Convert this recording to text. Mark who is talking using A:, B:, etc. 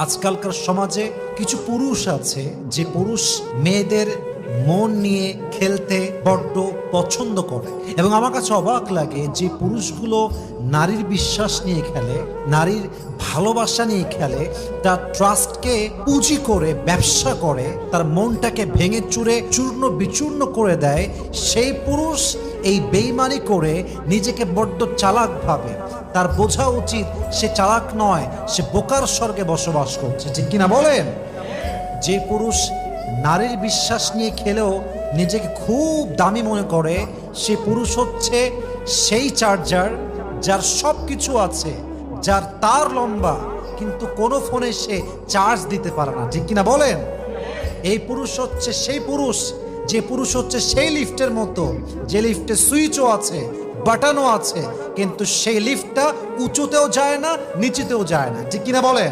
A: আজকালকার সমাজে কিছু পুরুষ আছে যে পুরুষ মেয়েদের মন নিয়ে খেলতে বড্ড পছন্দ করে, এবং আমার কাছে অবাক লাগে যে পুরুষগুলো নারীর বিশ্বাস নিয়ে খেলে, নারীর ভালোবাসা নিয়ে খেলে, তার ট্রাস্টকে পুঁজি করে ব্যবসা করে, তার মনটাকে ভেঙে চুরে চূর্ণ বিচূর্ণ করে দেয়। সেই পুরুষ এই বেইমানি করে নিজেকে বড্ড চালাক ভাবে। তার বোঝা উচিত সে চালাক নয়, সে বোকার স্বর্গে বসবাস করছে, ঠিক কিনা বলেন? যে পুরুষ নারীর বিশ্বাস নিয়ে খেলেও নিজেকে খুব দামি মনে করে, সে পুরুষ হচ্ছে সেই চার্জার যার সব কিছু আছে, যার তার লম্বা, কিন্তু কোনো ফোনে সে চার্জ দিতে পারে না, ঠিক কিনা বলেন? এই পুরুষ হচ্ছে সেই পুরুষ, যে পুরুষ হচ্ছে সেই লিফটের মতো, যে লিফটে সুইচও আছে, বাটনও আছে, কিন্তু সেই লিফটটা উঁচুতেও যায় না, নিচেতেও যায় না, ঠিক কিনা বলেন?